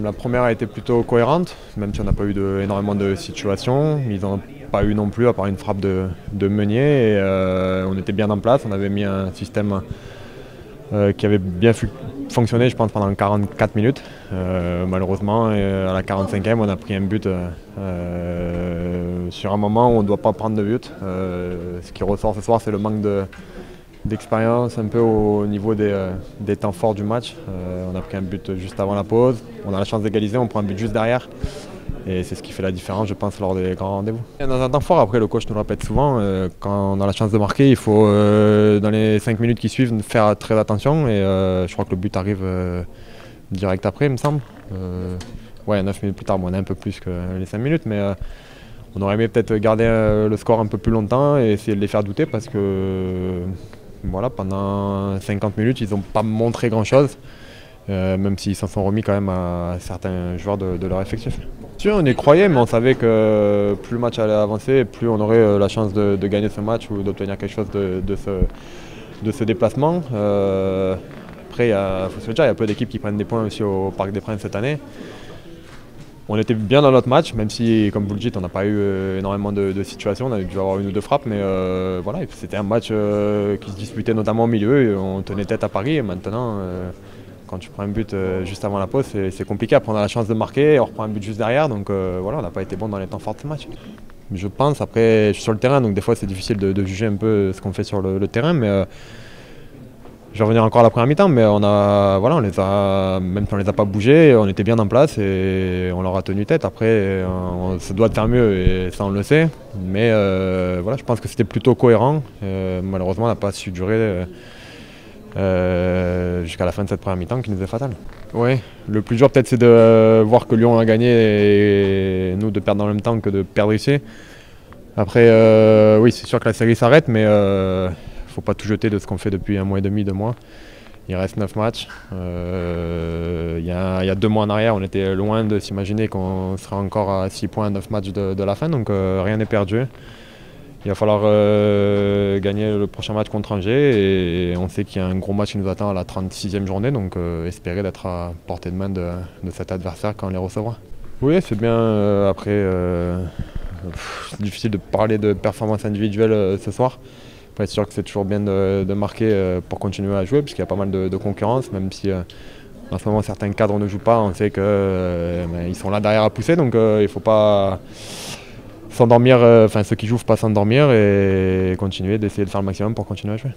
La première a été plutôt cohérente, même si on n'a pas eu énormément de situations. Ils n'en ont pas eu non plus, à part une frappe de Meunier. Et, on était bien en place, on avait mis un système qui avait bien fonctionné, je pense, pendant 44 minutes. Malheureusement, à la 45e, on a pris un but sur un moment où on ne doit pas prendre de but. Ce qui ressort ce soir, c'est le manque d'expérience un peu au niveau des temps forts du match. On a pris un but juste avant la pause, on a la chance d'égaliser, on prend un but juste derrière. Et c'est ce qui fait la différence, je pense, lors des grands rendez-vous. Dans un temps fort, après, le coach nous le répète souvent, quand on a la chance de marquer, il faut, dans les 5 minutes qui suivent, faire très attention. Et je crois que le but arrive direct après, il me semble. Ouais, 9 minutes plus tard, bon, on est un peu plus que les 5 minutes, mais on aurait aimé peut-être garder le score un peu plus longtemps et essayer de les faire douter parce que voilà, pendant 50 minutes, ils n'ont pas montré grand-chose. Même s'ils s'en sont remis quand même à certains joueurs de leur effectif. On y croyait, mais on savait que plus le match allait avancer, plus on aurait la chance de gagner ce match ou d'obtenir quelque chose de ce déplacement. Après, il faut se le dire, il y a peu d'équipes qui prennent des points aussi au Parc des Princes cette année. On était bien dans notre match, même si, comme vous le dites, on n'a pas eu énormément de situations. On a dû avoir une ou deux frappes, mais voilà, c'était un match qui se disputait notamment au milieu. Et on tenait tête à Paris, et maintenant, quand tu prends un but juste avant la pause, c'est compliqué. Après, on a la chance de marquer, et on reprend un but juste derrière. Donc voilà, on n'a pas été bon dans les temps forts de ce match. Je pense, après, je suis sur le terrain, donc des fois, c'est difficile de juger un peu ce qu'on fait sur le terrain. Mais je vais revenir encore à la première mi-temps, mais voilà, même si on ne les a pas bougés, on était bien en place et on leur a tenu tête. Après, on se doit de faire mieux et ça, on le sait. Mais voilà, je pense que c'était plutôt cohérent. Malheureusement, on n'a pas su durer jusqu'à la fin de cette première mi-temps qui nous est fatale. Oui, le plus dur peut-être c'est de voir que Lyon a gagné et nous de perdre en même temps que de perdre ici. Après, oui, c'est sûr que la série s'arrête, mais faut pas tout jeter de ce qu'on fait depuis 1 mois et demi, 2 mois. Il reste 9 matchs. Il y a 2 mois en arrière, on était loin de s'imaginer qu'on serait encore à 6 points, 9 matchs de la fin, donc rien n'est perdu. Il va falloir gagner le prochain match contre Angers et on sait qu'il y a un gros match qui nous attend à la 36e journée, donc espérer d'être à portée de main de cet adversaire quand on les recevra. Oui, c'est bien. Après, c'est difficile de parler de performance individuelle ce soir. C'est sûr que c'est toujours bien de marquer pour continuer à jouer, puisqu'il y a pas mal de concurrence, même si en ce moment certains cadres ne jouent pas, on sait qu'ils sont là derrière à pousser, donc il ne faut pas s'endormir, ceux qui jouent, ne faut pas s'endormir et continuer d'essayer de faire le maximum pour continuer à jouer.